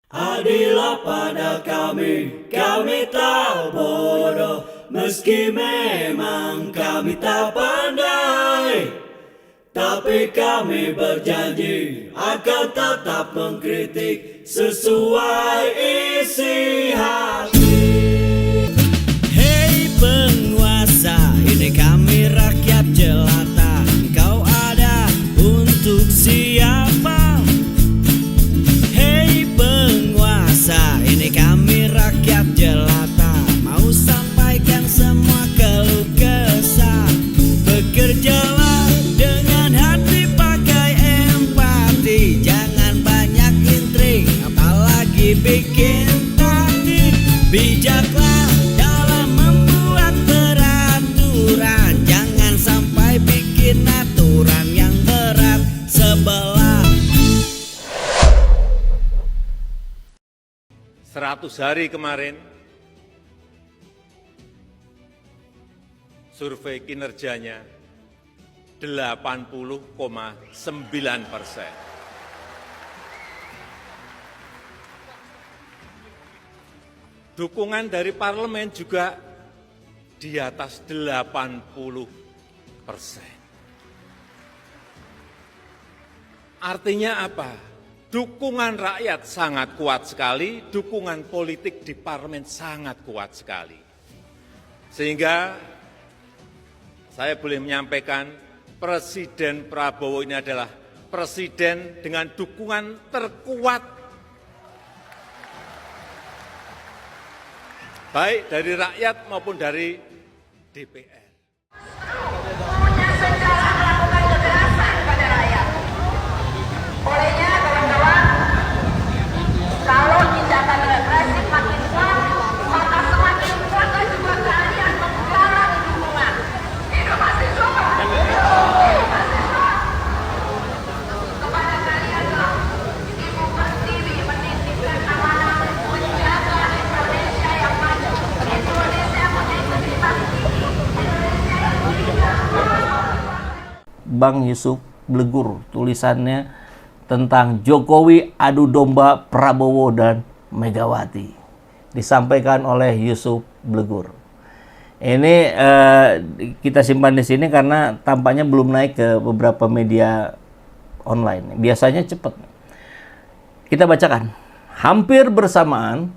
Adillah pada kami tak bodoh, meski memang kami tak pandai. Tapi kami berjanji akan tetap mengkritik sesuai isi hati. Hei penguasa, ini kami rakyat jelata. Engkau ada untuk siapa? Hei penguasa, ini kami rakyat jelata. Mau sampaikan semua keluh kesah. Bekerjalah dengan hati, pakai empati. Jangan banyak intrik, apalagi bikin taktik. Bijaklah dalam membuat peraturan. Jangan sampai bikin aturan yang berat sebelah. 100 hari kemarin, survei kinerjanya 80,9%. Dukungan dari parlemen juga di atas 80%. Artinya apa? Dukungan rakyat sangat kuat sekali, dukungan politik di parlemen sangat kuat sekali. Sehingga saya boleh menyampaikan Presiden Prabowo ini adalah presiden dengan dukungan terkuat baik dari rakyat maupun dari DPR. Punya sejarah melakukan kekerasan pada rakyat. Olehnya kawan-kawan, kalau tindakan represif makin kuat, maka semakin kuatlah juga kalian menggalang dukungan. Hidup mahasiswa! Hidup mahasiswa! Kepada kalianlah, Ibu Pertiwi menitipkan amanah menjaga Indonesia yang maju, Indonesia yang berintegritas tinggi, Indonesia yang beriman. Bang Yusuf Blegur, tulisannya tentang Jokowi adu domba Prabowo dan Megawati. Disampaikan oleh Yusuf Blegur. Ini kita simpan di sini karena tampaknya belum naik ke beberapa media online. Biasanya cepat. Kita bacakan. Hampir bersamaan,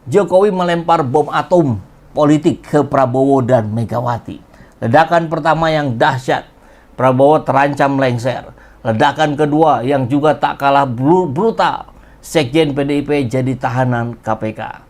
Jokowi melempar bom atom politik ke Prabowo dan Megawati. Ledakan pertama yang dahsyat, Prabowo terancam lengser. Ledakan kedua yang juga tak kalah brutal, Sekjen PDIP jadi tahanan KPK.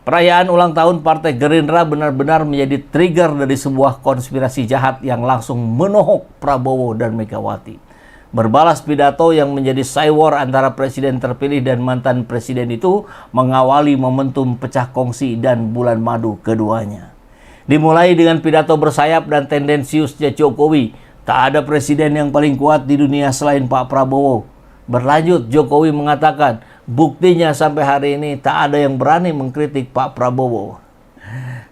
Perayaan ulang tahun Partai Gerindra benar-benar menjadi trigger dari sebuah konspirasi jahat yang langsung menohok Prabowo dan Megawati. Berbalas pidato yang menjadi cywar antara presiden terpilih dan mantan presiden itu mengawali momentum pecah kongsi dan bulan madu keduanya. Dimulai dengan pidato bersayap dan tendensiusnya Jokowi. Tak ada presiden yang paling kuat di dunia selain Pak Prabowo. Berlanjut, Jokowi mengatakan, buktinya sampai hari ini tak ada yang berani mengkritik Pak Prabowo.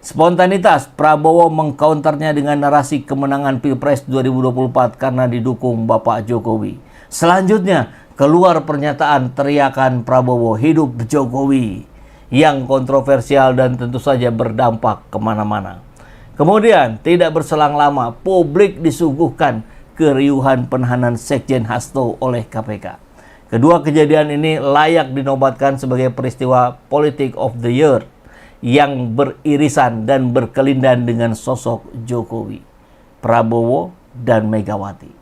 Spontanitas, Prabowo mengcounternya dengan narasi kemenangan Pilpres 2024 karena didukung Bapak Jokowi. Selanjutnya, keluar pernyataan teriakan Prabowo hidup Jokowi yang kontroversial dan tentu saja berdampak kemana-mana. Kemudian, tidak berselang lama, publik disuguhkan keriuhan penahanan Sekjen Hasto oleh KPK. Kedua kejadian ini layak dinobatkan sebagai peristiwa politik of the year yang beririsan dan berkelindan dengan sosok Jokowi, Prabowo, dan Megawati.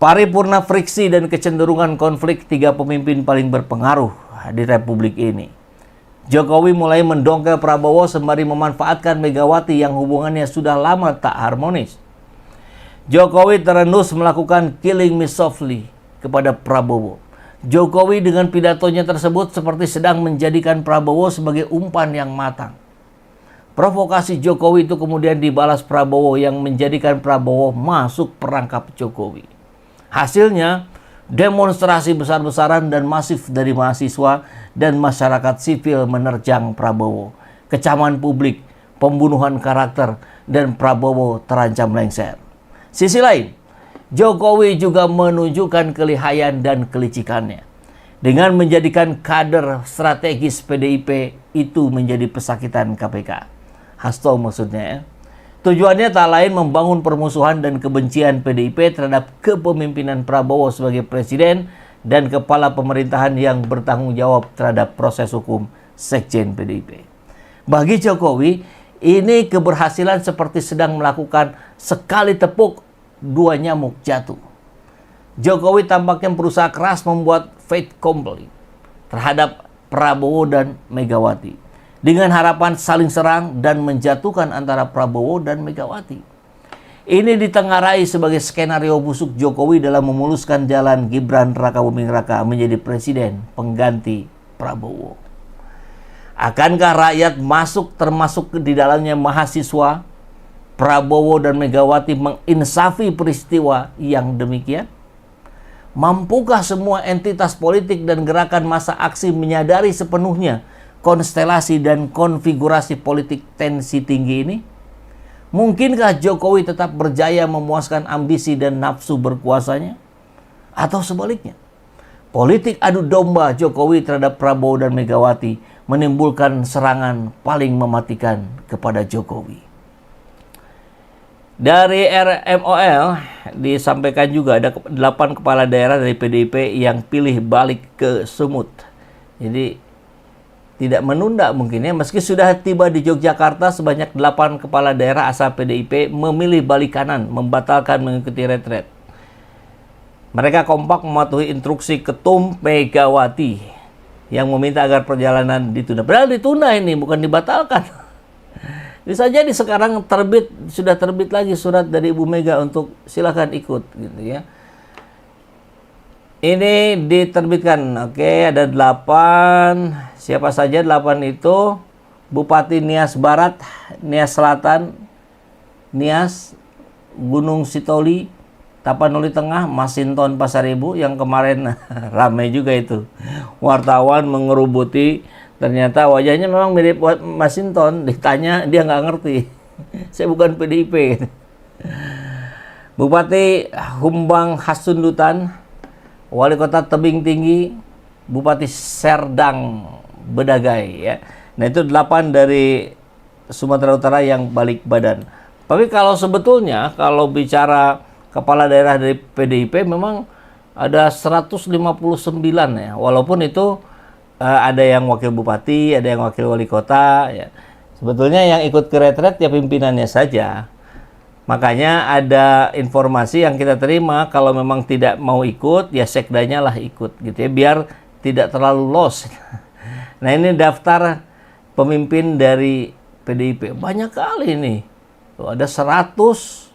Paripurna friksi dan kecenderungan konflik tiga pemimpin paling berpengaruh di Republik ini. Jokowi mulai mendongkel Prabowo sembari memanfaatkan Megawati yang hubungannya sudah lama tak harmonis. Jokowi terendus melakukan killing me softly kepada Prabowo. Jokowi dengan pidatonya tersebut seperti sedang menjadikan Prabowo sebagai umpan yang matang. Provokasi Jokowi itu kemudian dibalas Prabowo yang menjadikan Prabowo masuk perangkap Jokowi. Hasilnya, demonstrasi besar-besaran dan masif dari mahasiswa dan masyarakat sipil menerjang Prabowo. Kecaman publik, pembunuhan karakter, dan Prabowo terancam lengser. Sisi lain, Jokowi juga menunjukkan kelihayan dan kelicikannya. dengan menjadikan kader strategis PDIP itu menjadi pesakitan KPK. Hasto maksudnya ya. Tujuannya tak lain membangun permusuhan dan kebencian PDIP terhadap kepemimpinan Prabowo sebagai presiden dan kepala pemerintahan yang bertanggung jawab terhadap proses hukum Sekjen PDIP. Bagi Jokowi, ini keberhasilan seperti sedang melakukan sekali tepuk dua nyamuk jatuh. Jokowi tampaknya berusaha keras membuat fait accompli terhadap Prabowo dan Megawati dengan harapan saling serang dan menjatuhkan antara Prabowo dan Megawati. Ini ditengarai sebagai skenario busuk Jokowi dalam memuluskan jalan Gibran Rakabuming Raka menjadi presiden pengganti Prabowo. Akankah rakyat termasuk di dalamnya mahasiswa, Prabowo dan Megawati menginsafi peristiwa yang demikian? Mampukah semua entitas politik dan gerakan massa aksi menyadari sepenuhnya konstelasi dan konfigurasi politik tensi tinggi ini? Mungkinkah Jokowi tetap berjaya memuaskan ambisi dan nafsu berkuasanya? Atau sebaliknya, politik adu domba Jokowi terhadap Prabowo dan Megawati menimbulkan serangan paling mematikan kepada Jokowi. Dari RMOL disampaikan juga ada 8 kepala daerah dari PDIP yang pilih balik ke Sumut. Jadi tidak menunda mungkin ya, meski sudah tiba di Yogyakarta, sebanyak 8 kepala daerah asal PDIP memilih balik kanan, membatalkan mengikuti retret. Mereka kompak mematuhi instruksi Ketum Megawati yang meminta agar perjalanan ditunda. Padahal ditunda ini, bukan dibatalkan. Bisa jadi sekarang sudah terbit lagi surat dari Ibu Mega untuk silakan ikut gitu ya. Ini diterbitkan. Oke, ada 8. Siapa saja 8 itu? Bupati Nias Barat, Nias Selatan, Nias, Gunung Sitoli, Tapanuli Tengah, Masinton Pasaribu yang kemarin ramai juga itu. Wartawan mengerubuti, ternyata wajahnya memang mirip Masinton, ditanya dia nggak ngerti. Saya bukan PDIP. Bupati Humbang Hasundutan, Wali Kota Tebing Tinggi, Bupati Serdang Bedagai ya. Nah itu 8 dari Sumatera Utara yang balik badan. Tapi kalau sebetulnya kalau bicara kepala daerah dari PDIP memang ada 159 ya. Walaupun itu ada yang wakil bupati, ada yang wakil wali kota ya. Sebetulnya yang ikut ke retret ya pimpinannya saja. Makanya ada informasi yang kita terima kalau memang tidak mau ikut ya sekdanya lah ikut gitu ya biar tidak terlalu lost. Nah ini daftar pemimpin dari PDIP banyak kali nih. Tuh, ada 100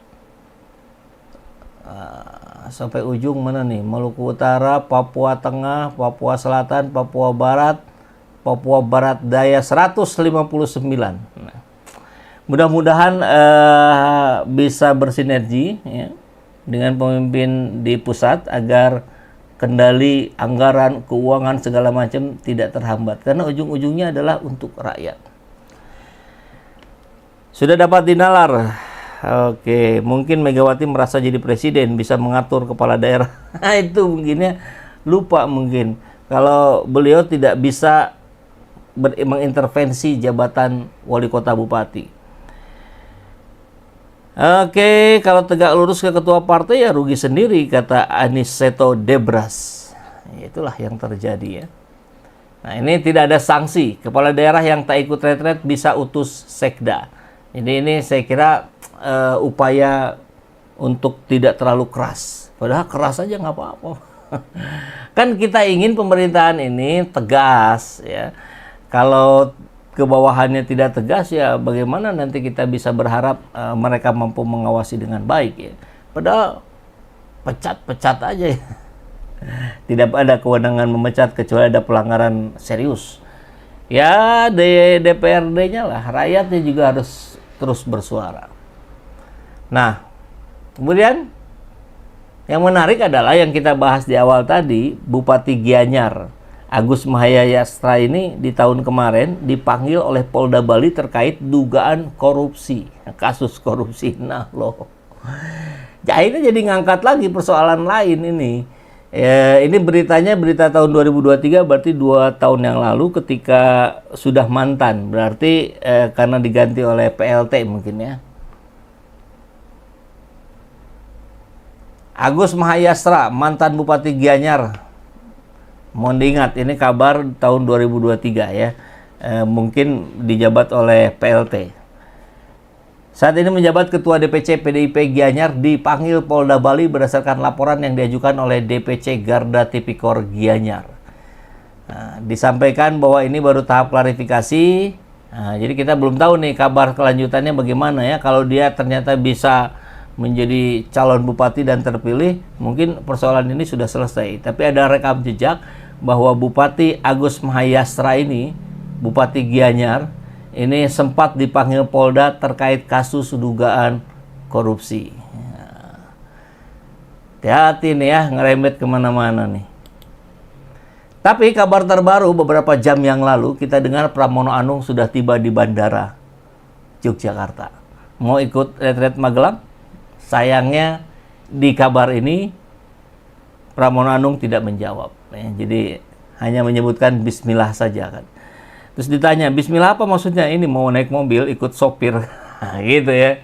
sampai ujung mana nih? Maluku Utara, Papua Tengah, Papua Selatan, Papua Barat, Papua Barat Daya 159. Nah, mudah-mudahan bisa bersinergi ya, dengan pemimpin di pusat agar kendali anggaran, keuangan segala macam tidak terhambat karena ujung-ujungnya adalah untuk rakyat. Sudah dapat dinalar. Oke, mungkin Megawati merasa jadi presiden bisa mengatur kepala daerah. Itu mungkinnya lupa mungkin kalau beliau tidak bisa mengintervensi jabatan wali kota bupati. Oke, kalau tegak lurus ke ketua partai ya rugi sendiri, kata Aniseto Debras. Itulah yang terjadi ya. Nah ini tidak ada sanksi. Kepala daerah yang tak ikut retret bisa utus sekda. Jadi ini saya kira upaya untuk tidak terlalu keras. Padahal keras aja nggak apa-apa. Kan kita ingin pemerintahan ini tegas ya. Kalau ke bawahannya tidak tegas ya bagaimana nanti kita bisa berharap mereka mampu mengawasi dengan baik ya. Padahal pecat-pecat aja ya. Tidak ada kewenangan memecat kecuali ada pelanggaran serius. Ya DPRD-nya lah, rakyatnya juga harus terus bersuara. Nah, kemudian yang menarik adalah yang kita bahas di awal tadi, Bupati Gianyar Agus Mahayastra ini di tahun kemarin dipanggil oleh Polda Bali terkait dugaan korupsi, kasus korupsi. Nah loh, akhirnya jadi ngangkat lagi persoalan lain ini. Ya, ini beritanya berita tahun 2023, berarti 2 tahun yang lalu ketika sudah mantan. Berarti karena diganti oleh PLT mungkin ya. Agus Mahayastra, mantan Bupati Gianyar. Mohon diingat, ini kabar tahun 2023 ya. Mungkin dijabat oleh PLT. Saat ini menjabat Ketua DPC PDIP Gianyar dipanggil Polda Bali berdasarkan laporan yang diajukan oleh DPC Garda Tipikor Gianyar. Disampaikan bahwa ini baru tahap klarifikasi. Jadi kita belum tahu nih kabar kelanjutannya bagaimana ya. Kalau dia ternyata bisa menjadi calon bupati dan terpilih, mungkin persoalan ini sudah selesai. Tapi ada rekam jejak bahwa Bupati Agus Mahayastra ini, Bupati Gianyar, ini sempat dipanggil Polda terkait kasus dugaan korupsi. Hati-hati nih ya, ngerembet kemana-mana nih. Tapi kabar terbaru beberapa jam yang lalu, kita dengar Pramono Anung sudah tiba di Bandara Yogyakarta. Mau ikut retret Magelang? Sayangnya di kabar ini Pramono Anung tidak menjawab. Jadi hanya menyebutkan bismillah saja kan. Terus ditanya, bismillah apa maksudnya? Ini mau naik mobil ikut sopir. Gitu ya.